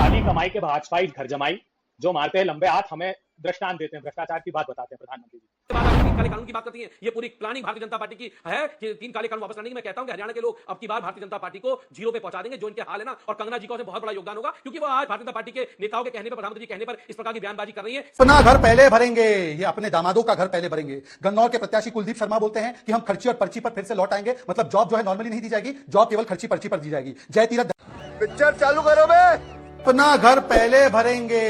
काली कमाई के भाजपाई घर जमाई, जो मारते हैं लंबे हाथ, हमें दृष्टांत देते हैं, भ्रष्टाचार की बात बताते हैं प्रधानमंत्री जी। बात आप तीन काले कानून की बात करती हैं, ये पूरी प्लानिंग भारतीय जनता पार्टी की है कि तीन काले कानून वापस लाने की। मैं कहता हूं कि हरियाणा के लोग अब की बार भारतीय जनता पार्टी को जीरो पे पहुंचा देंगे, जो इनके हाल है ना। और कंगना जी का उसमें बहुत बड़ा योगदान होगा, क्योंकि वो आज भारतीय जनता पार्टी के नेताओं के कहने पर, प्रधानमंत्री कहने पर इस प्रकार की बयानबाजी कर रही है। अपना घर पहले भरेंगे, ये अपने दामादों का घर पहले भरेंगे। गन्नौर के प्रत्याशी कुलदीप शर्मा बोलते हैं कि हम खर्ची और पर्ची पर फिर से लौट आएंगे, मतलब जॉब जो है नॉर्मली नहीं दी जाएगी, जॉब केवल खर्ची पर्ची पर दी जाएगी। जय तीरथ पिक्चर चालू करो बे। अपना घर पहले भरेंगे,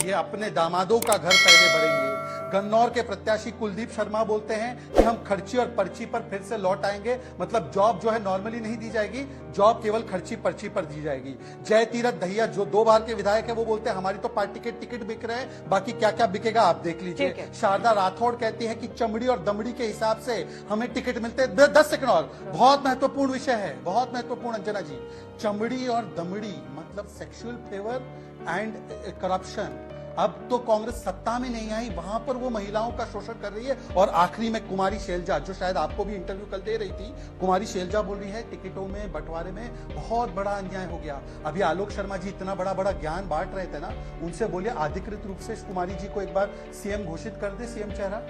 ये अपने दामादों का घर पहले भरेंगे। गन्नौर के प्रत्याशी कुलदीप शर्मा बोलते हैं कि हम खर्ची और पर्ची पर फिर से लौट आएंगे, मतलब जॉब जो है नॉर्मली नहीं दी जाएगी, जॉब केवल खर्ची पर्ची पर दी जाएगी। जय तीरथ दहिया जो 2 बार के विधायक है वो बोलते हैं हमारी तो पार्टी के टिकट बिक रहे हैं, बाकी क्या क्या बिकेगा आप देख लीजिए। शारदा राठौड़ कहती है कि चमड़ी और दमड़ी के हिसाब से हमें टिकट मिलते हैं। 10 सेकंड और, बहुत महत्वपूर्ण विषय है, बहुत महत्वपूर्ण। अंजना जी, चमड़ी और दमड़ी मतलब सेक्सुअल फेवर एंड करप्शन। अब तो कांग्रेस सत्ता में नहीं आई, वहां पर वो महिलाओं का शोषण कर रही है। और आखिरी में कुमारी शैलजा, जो शायद आपको भी इंटरव्यू कल दे रही थी, कुमारी शैलजा बोल रही है टिकटों में बंटवारे में बहुत बड़ा अन्याय हो गया। अभी आलोक शर्मा जी इतना बड़ा बड़ा ज्ञान बांट रहे थे ना, उनसे बोलिए अधिकृत रूप से कुमारी जी को एक बार सीएम घोषित कर दे, सीएम चेहरा।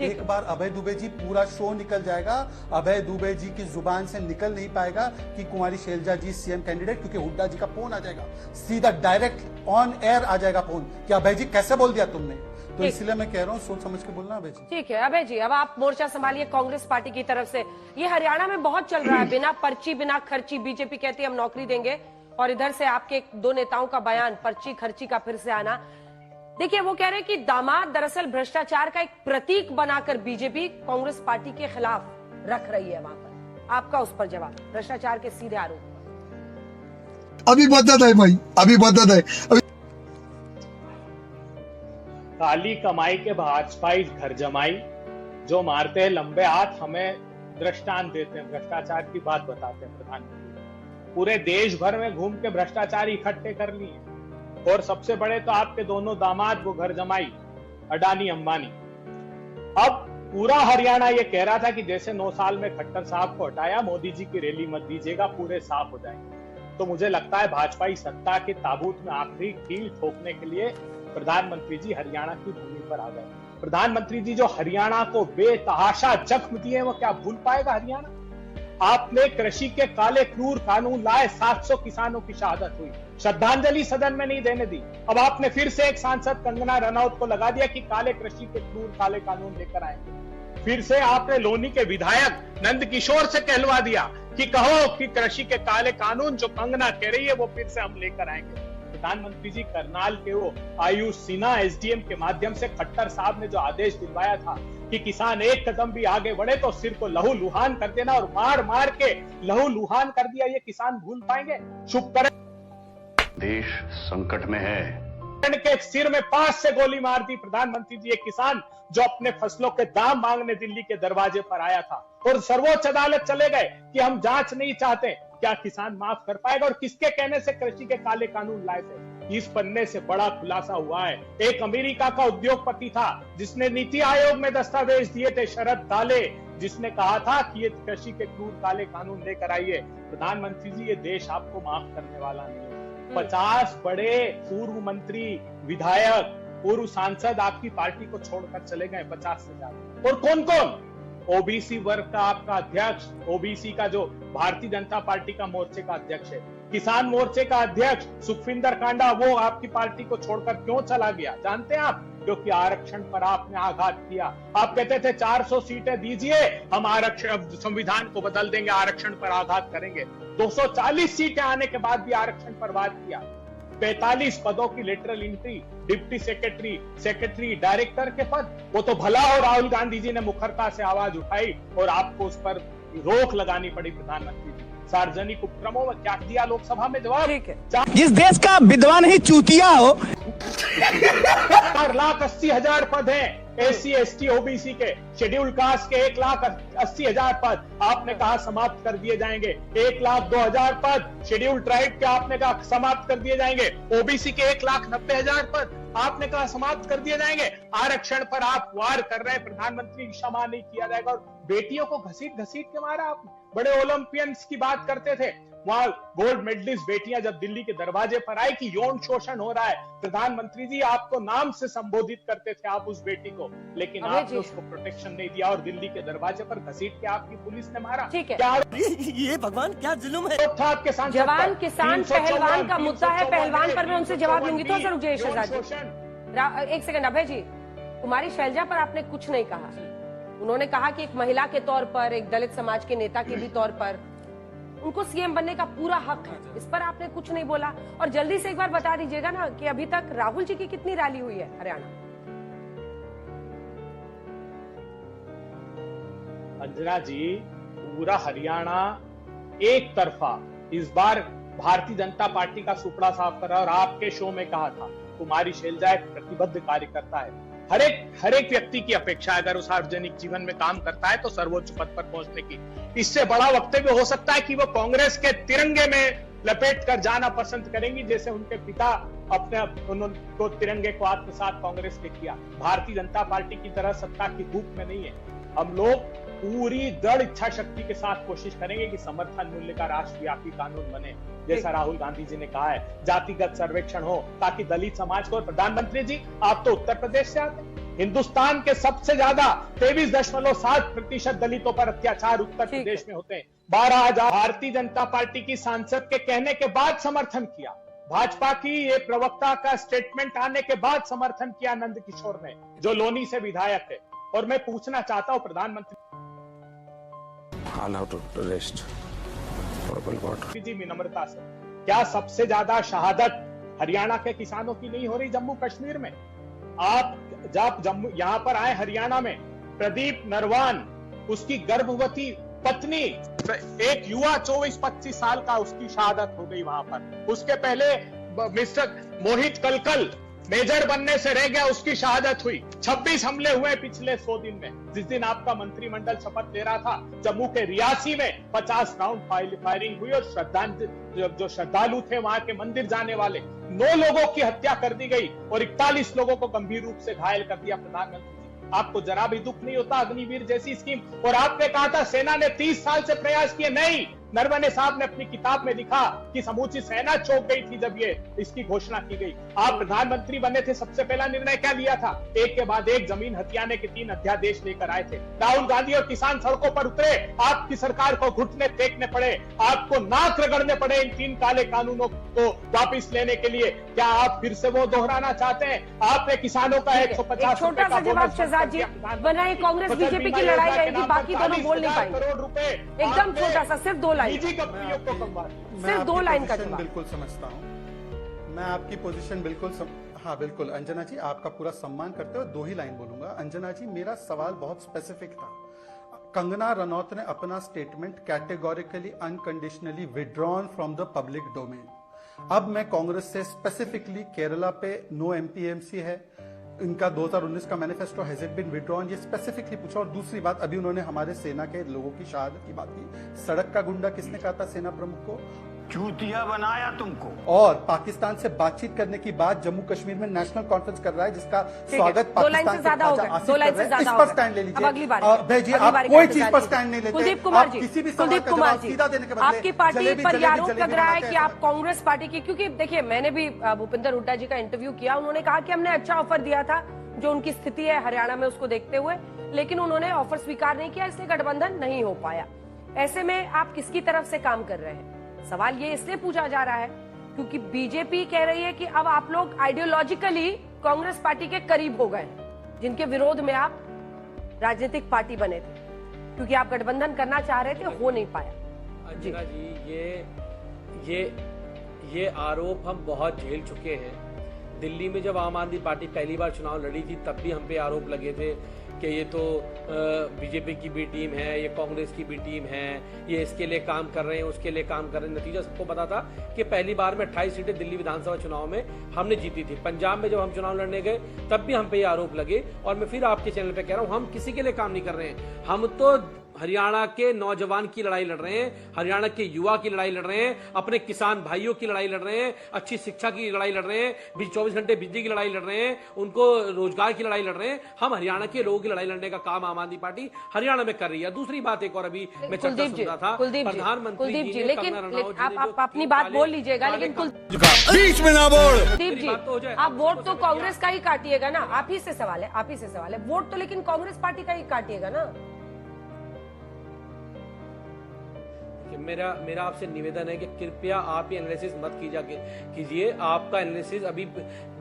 एक बार अभय दुबे जी, पूरा शो निकल जाएगा। अभय दुबे जी की जुबान से निकल नहीं पाएगा कि कुमारी शैलजा जी सीएम कैंडिडेट, क्योंकि हुड्डा जी का फोन आ जाएगा, सीधा डायरेक्ट ऑन एयर आ जाएगा फोन कि अभय जी कैसे बोल दिया तुमने। तो इसलिए मैं कह रहा हूँ सोच समझ के बोलना अभय जी। ठीक है अभय जी, अब आप मोर्चा संभालिए कांग्रेस पार्टी की तरफ से। ये हरियाणा में बहुत चल रहा है, बिना पर्ची बिना खर्ची। बीजेपी कहती है हम नौकरी देंगे, और इधर से आपके 2 नेताओं का बयान, पर्ची खर्ची का फिर से आना। देखिए, वो कह रहे हैं कि दामाद दरअसल भ्रष्टाचार का एक प्रतीक बनाकर बीजेपी कांग्रेस पार्टी के खिलाफ रख रही है वहां पर। आपका उस पर जवाब, भ्रष्टाचार के सीधे आरोप। अभी बदत है भाई, अभी बदत है। काली कमाई के भाजपाई घर जमाई, जो मारते हैं लंबे हाथ, हमें दृष्टांत देते हैं, भ्रष्टाचार की बात बताते हैं प्रधानमंत्री। पूरे देश भर में घूम के भ्रष्टाचार इकट्ठे कर लिए, और सबसे बड़े तो आपके दोनों दामाद, वो घर जमाई अडानी अंबानी। अब पूरा हरियाणा ये कह रहा था कि जैसे 9 साल में खट्टर साहब को हटाया, मोदी जी की रैली मत दीजिएगा, पूरे साफ हो जाएंगे। तो मुझे लगता है भाजपाई सत्ता के ताबूत में आखिरी कील ठोकने के लिए प्रधानमंत्री जी हरियाणा की भूमि पर आ गए। प्रधानमंत्री जी जो हरियाणा को बेतहाशा जख्म दिए, वो क्या भूल पाएगा हरियाणा? आपने कृषि के काले क्रूर कानून लाए, 700 किसानों की शहादत हुई, श्रद्धांजलि सदन में नहीं देने दी। अब आपने फिर से एक सांसद कंगना रनौत को लगा दिया कि काले कृषि के क्रूर काले कानून लेकर आएंगे। फिर से आपने लोनी के विधायक नंद किशोर से कहलवा दिया कि कहो कि कृषि के काले कानून जो कंगना कह रही है वो फिर से हम लेकर आएंगे। प्रधानमंत्री जी, करनाल के वो आयुष सिन्हा एसडीएम के माध्यम से खट्टर साहब ने जो आदेश दिलवाया था कि किसान एक कदम भी आगे बढ़े तो सिर को लहू लुहान कर देना, और मार मार के लहू लुहान कर दिया, ये किसान भूल पाएंगे? शुक्र देश संकट में है के सिर में 5 से गोली मार दी प्रधानमंत्री जी, एक किसान जो अपने फसलों के दाम मांगने दिल्ली के दरवाजे पर आया था, और सर्वोच्च अदालत चले गए कि हम जांच नहीं चाहते। क्या किसान माफ कर पाएगा? और किसके कहने से कृषि के काले कानून लाए थे? इस पन्ने से बड़ा खुलासा हुआ है। एक अमेरिका का उद्योगपति था जिसने नीति आयोग में दस्तावेज दिए थे, शरद दाले, जिसने कहा था कि ये कृषि के क्रूर काले कानून लेकर आइए। प्रधानमंत्री जी, ये देश आपको माफ करने वाला नहीं है। 50 बड़े पूर्व मंत्री, विधायक, पूर्व सांसद आपकी पार्टी को छोड़कर चले गए, 50 से ज्यादा। और कौन कौन? ओबीसी वर्ग का आपका अध्यक्ष, ओबीसी का जो भारतीय जनता पार्टी का मोर्चे का अध्यक्ष है, किसान मोर्चे का अध्यक्ष सुखविंदर कांडा, वो आपकी पार्टी को छोड़कर क्यों चला गया जानते हैं आप? क्योंकि आरक्षण पर आपने आघात किया। आप कहते थे 400 सीटें दीजिए, हम आरक्षण संविधान को बदल देंगे, आरक्षण पर आघात करेंगे। 240 सीटें आने के बाद भी आरक्षण पर वाद किया। 45 पदों की lateral entry, deputy secretary, secretary, director के पद, वो तो भला और राहुल गांधी जी ने मुखरता से आवाज उठाई और आपको उस पर रोक लगानी पड़ी प्रधानमंत्री जी। सार्वजनिक उपक्रमों में क्या दिया लोकसभा में जवाब? जिस देश का विद्वान ही चूतिया हो। 4,80,000 पद हैं एससी एसटी ओबीसी के, शेड्यूल कास्ट के 1,80,000 पद आपने कहा समाप्त कर दिए जाएंगे। 1,02,000 पद शेड्यूल ट्राइब के आपने कहा समाप्त कर दिए जाएंगे। ओबीसी के 1,90,000 पद आपने कहा समाप्त कर दिए जाएंगे। आरक्षण पर आप वार कर रहे हैं, प्रधानमंत्री क्षमा नहीं किया जाएगा। और बेटियों को घसीट घसीट के मारा आपने। बड़े ओलंपियंस की बात करते थे, वहां गोल्ड मेडलिस्ट बेटियां जब दिल्ली के दरवाजे पर आई कि यौन शोषण हो रहा है, प्रधानमंत्री जी आपको नाम से संबोधित करते थे आप उस बेटी को, लेकिन आपने उसको प्रोटेक्शन नहीं दिया और दिल्ली के दरवाजे पर घसीट के आपकी पुलिस ने मारा। ठीक है, ये भगवान क्या जुल्म है। था आपके सांसद जवान किसान पहलवान का मुद्दा है, पहलवान पर मैं उनसे जवाब लूंगी। तो सर रुकिए शहजाद जी, एक सेकंड। अभय जी, कुमारी शैलजा पर आपने कुछ नहीं कहा। उन्होंने कहा कि एक महिला के तौर पर, एक दलित समाज के नेता के भी तौर पर उनको सीएम बनने का पूरा हक है, इस पर आपने कुछ नहीं बोला। और जल्दी से एक बार बता दीजिएगा ना कि अभी तक राहुल जी की कितनी रैली हुई है हरियाणा? अंजना जी, पूरा हरियाणा एक तरफा इस बार भारतीय जनता पार्टी का सुपड़ा साफ कर रहा है। और आपके शो में कहा था कुमारी शैलजा एक प्रतिबद्ध कार्यकर्ता है। हर एक व्यक्ति की अपेक्षा अगर उस सार्वजनिक जीवन में काम करता है तो सर्वोच्च पद पर पहुंचने की। इससे बड़ा वक्तव्य हो सकता है कि वो कांग्रेस के तिरंगे में लपेट कर जाना पसंद करेंगी, जैसे उनके पिता उनको तिरंगे को आत्मसात कांग्रेस ने किया। भारतीय जनता पार्टी की तरह सत्ता की धूप में नहीं है। हम लोग पूरी दृढ़ इच्छा शक्ति के साथ कोशिश करेंगे कि समर्थन मूल्य का राष्ट्रव्यापी कानून बने, जैसा राहुल गांधी जी ने कहा है। जातिगत सर्वेक्षण हो ताकि दलित समाज को। प्रधानमंत्री जी, आप तो उत्तर प्रदेश से आते हैं। हिंदुस्तान के सबसे ज्यादा 23.7% दलितों पर अत्याचार उत्तर प्रदेश में होते हैं। 12,000 भारतीय जनता पार्टी की सांसद के कहने के बाद समर्थन किया। भाजपा की ये प्रवक्ता का स्टेटमेंट आने के बाद समर्थन किया नंद किशोर ने, जो लोनी से विधायक है। और मैं पूछना चाहता हूं प्रधानमंत्री जी विनम्रता से, क्या सबसे ज्यादा शहादत हरियाणा के किसानों की नहीं हो रही जम्मू कश्मीर में? आप जब जम्मू यहां पर आए हरियाणा में, प्रदीप नरवान, उसकी गर्भवती पत्नी, एक युवा 24-25 साल का, उसकी शहादत हो गई वहां पर। उसके पहले मिस्टर मोहित कलकल मेजर बनने से रह गया, उसकी शहादत हुई। 26 हमले हुए पिछले 100 दिन में। जिस दिन आपका मंत्रिमंडल शपथ ले रहा था, जम्मू के रियासी में 50 राउंड फायरिंग हुई और जो श्रद्धालु थे वहां के मंदिर जाने वाले, 9 लोगों की हत्या कर दी गई और 41 लोगों को गंभीर रूप से घायल कर दिया। प्रधानमंत्री जी, आपको जरा भी दुख नहीं होता अग्निवीर जैसी स्कीम? और आपने कहा था सेना ने 30 साल से प्रयास किए। नहीं, नरवणे साहब ने अपनी किताब में लिखा कि समूची सेना चौंक गई थी जब ये इसकी घोषणा की गई। आप प्रधानमंत्री बने थे, सबसे पहला निर्णय क्या लिया था? एक के बाद एक जमीन हथियाने के 3 अध्यादेश लेकर आए थे। राहुल गांधी और किसान सड़कों पर उतरे, आपकी सरकार को घुटने फेंकने पड़े, आपको नाक रगड़ने पड़े इन 3 काले कानूनों को वापिस लेने के लिए। क्या आप फिर से वो दोहराना चाहते हैं? आपने किसानों का 150 छोटा सा जवाब शहजाद जी, वरना ये कांग्रेस बीजेपी की लड़ाई रहेगी, बाकी दोनों बोल नहीं पाएंगे। करोड़ रुपए एकदम छोटा सा, सिर्फ 2 लाइन, निजी कंपनियों को कमवा। सिर्फ 2 लाइन का जवाब। बिल्कुल समझता हूँ मैं आपकी पोजीशन, बिल्कुल हाँ बिल्कुल अंजना जी, आपका पूरा सम्मान करते हुए 2 ही लाइन बोलूंगा। अंजना जी, मेरा सवाल बहुत स्पेसिफिक था। कंगना रनौत ने अपना statement categorically unconditionally withdrawn from the public domain. अब मैं कांग्रेस से स्पेसिफिकली, केरला पे नो एमपीएमसी है, इनका 2019 का manifesto has it been withdrawn, ये स्पेसिफिकली पूछा। और दूसरी बात, अभी उन्होंने हमारे सेना के लोगों की शहादत की बात की। सड़क का गुंडा किसने कहा था सेना प्रमुख को? चूतिया बनाया तुमको। और पाकिस्तान से बातचीत करने की बात जम्मू कश्मीर में नेशनल कॉन्फ्रेंस कर रहा है, जिसका स्वागत पाकिस्तान के खाजा आसिफ कर रहे हैं। इस पर स्टैंड ले लीजिए। भाई जी, आप कोई चीज पर स्टैंड नहीं लेते। कुलदीप कुमार जी, किसी भी कुलदीप कुमार जी, सीधा देने के बदले आपकी पार्टी पर ये आरोप लग रहा है कि आप कांग्रेस पार्टी की, क्योंकि देखिए मैंने भी भूपेंद्र हुड्डा जी का इंटरव्यू किया, उन्होंने कहा कि हमने अच्छा ऑफर दिया था जो उनकी स्थिति है हरियाणा में उसको देखते हुए, लेकिन उन्होंने ऑफर स्वीकार नहीं किया, इसलिए गठबंधन नहीं हो पाया। ऐसे में आप किसकी तरफ से काम कर रहे हैं? सवाल ये इसलिए पूछा जा रहा है क्योंकि बीजेपी कह रही है कि अब आप लोग आइडियोलॉजिकली कांग्रेस पार्टी के करीब हो गए, जिनके विरोध में आप राजनीतिक पार्टी बने थे, क्योंकि आप गठबंधन करना चाह रहे थे, हो नहीं पाया। अंजना जी, ये आरोप हम बहुत झेल चुके हैं। दिल्ली में जब आम आदमी पार्टी पहली बार चुनाव लड़ी थी, तब भी हम पे आरोप लगे थे कि ये तो बीजेपी की भी टीम है, ये कांग्रेस की भी टीम है, ये इसके लिए काम कर रहे हैं, उसके लिए काम कर रहे हैं। नतीजा सबको पता था कि पहली बार में 28 सीटें दिल्ली विधानसभा चुनाव में हमने जीती थी। पंजाब में जब हम चुनाव लड़ने गए तब भी हम पे ये आरोप लगे। और मैं फिर आपके चैनल पे कह रहा हूँ, हम किसी के लिए काम नहीं कर रहे हैं। हम तो हरियाणा के नौजवान की लड़ाई लड़ रहे हैं, हरियाणा के युवा की लड़ाई लड़ रहे हैं, अपने किसान भाइयों की लड़ाई लड़ रहे हैं, अच्छी शिक्षा की लड़ाई लड़ रहे हैं, 24 घंटे बिजली की लड़ाई लड़ रहे हैं, उनको रोजगार की लड़ाई लड़ रहे हैं। हम हरियाणा के लोगों की लड़ाई लड़ने का काम आम आदमी पार्टी हरियाणा में कर रही है। दूसरी बात एक और अभी मैं चर्चा सुन रहा था, प्रधानमंत्री जी ने लेकिन कंगना रनौत जी ने आप जो अपनी बात बोल लीजिएगा, लेकिन बीच में ना बोल। कुलदीप जी, आप वोट तो कांग्रेस का ही काटिएगा ना। आप ही से सवाल है, आप ही से सवाल है। वोट तो लेकिन कांग्रेस पार्टी का ही काटिएगा ना। मेरा आपसे निवेदन है कि कृपया आप ये एनालिसिस मत कीजिए। आपका एनालिसिस अभी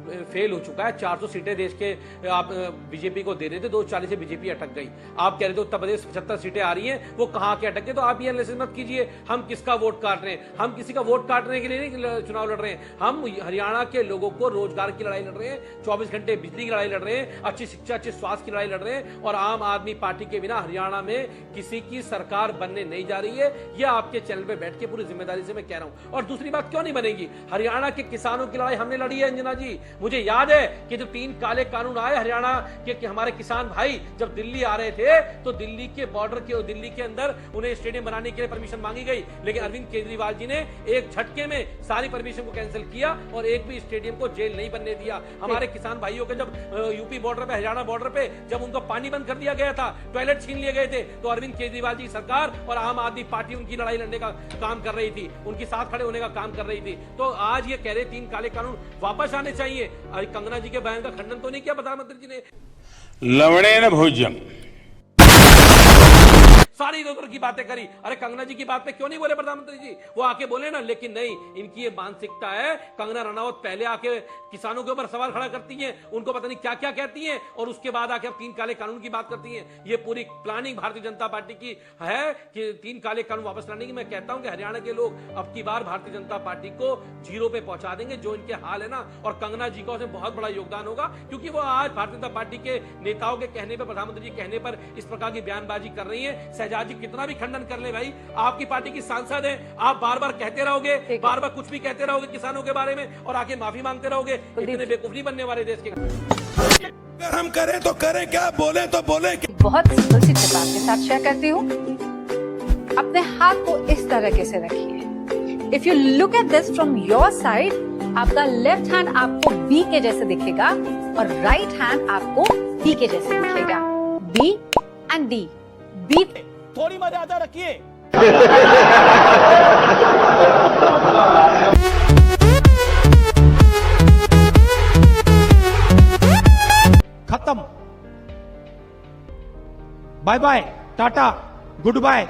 फेल हो चुका है। 400 सीटें देश के आप बीजेपी को दे रहे थे, 240 से बीजेपी अटक गई। आप कह रहे थे उत्तर प्रदेश 75 सीटें आ रही हैं, वो कहां के अटक गए। तो आप ये एनालिसिस मत कीजिए हम किसका वोट काट रहे हैं। हम किसी का वोट काटने के लिए नहीं चुनाव लड़ रहे हैं। हम हरियाणा के लोगों को रोजगार की लड़ाई लड़ रहे हैं, 24 घंटे बिजली की लड़ाई लड़ रहे हैं, अच्छी शिक्षा, अच्छे स्वास्थ्य की लड़ाई लड़ रहे हैं। और आम आदमी पार्टी के बिना हरियाणा में किसी की सरकार बनने नहीं जा रही है। यह आपके चैनल पे बैठ के पूरी जिम्मेदारी से मैं कह रहा हूं। और दूसरी बात क्यों नहीं बनेगी, हरियाणा के किसानों की लड़ाई हमने लड़ी है। अंजना जी, मुझे याद है कि जब 3 काले कानून आए हरियाणा के कि हमारे किसान भाई जब दिल्ली आ रहे थे तो दिल्ली के बॉर्डर के दिल्ली के अंदर उन्हें स्टेडियम बनाने के लिए परमिशन मांगी गई, लेकिन अरविंद केजरीवाल जी ने एक झटके में सारी परमिशन को कैंसिल किया और एक भी स्टेडियम को जेल नहीं बनने दिया। हमारे किसान भाइयों के जब यूपी बॉर्डर पे, हरियाणा बॉर्डर पे जब उनको पानी बंद कर दिया गया था, टॉयलेट छीन लिए गए थे, तो अरविंद केजरीवाल जी सरकार और आम आदमी पार्टी उनकी लड़ाई लड़ने का काम कर रही थी, उनके साथ खड़े होने का काम कर रही थी। तो आज ये कह रहे 3 काले कानून वापस आने चाहिए। कंगना जी के बयान का खंडन तो नहीं किया प्रधानमंत्री जी ने। लवणेन भोज्यम, सारी इधर उधर की बातें करी। अरे कंगना जी की बात पे क्यों नहीं बोले प्रधानमंत्री जी, वो आके बोले ना। लेकिन नहीं, इनकी ये मानसिकता है। कंगना रनौत पहले आके किसानों के ऊपर सवाल खड़ा करती हैं, उनको पता नहीं क्या क्या कहती हैं, और उसके बाद आके अब 3 काले कानून की बात करती हैं। ये पूरी प्लानिंग भारतीय जनता पार्टी की है कि 3 काले कानून वापस लाने की। मैं कहता हूं कि हरियाणा के लोग अब की बार भारतीय जनता पार्टी को 0 पे पहुंचा देंगे। जो इनके हाल है ना, और कंगना जी का उसमें बहुत बड़ा योगदान होगा, क्योंकि वो आज भारतीय जनता पार्टी के नेताओं के कहने पर, प्रधानमंत्री जी कहने पर इस प्रकार की बयानबाजी कर रही है। शहजाद जी कितना भी खंडन कर ले भाई, आपकी पार्टी की सांसद है, आप बार बार कहते रहोगे, बार बार कुछ भी कहते रहोगे किसानों के बारे में, और आके माफी मांगते रहोगे। इतने बेवकूफ नहीं बनने वाले देश के। अगर हम करें तो करें क्या, बोले तो बोले क्या। बहुत सिंपल सी टिप आपके साथ शेयर करती हूँ। अपने हाथ को इस तरीके से रखिए। If you look at this from your side, आपका लेफ्ट हैंड आपको बी के जैसे दिखेगा और राइट हैंड आपको डी के जैसे दिखेगा। B and D. बी थोड़ी मर्यादा रखिए। खत्म। Bye bye, tata, good bye.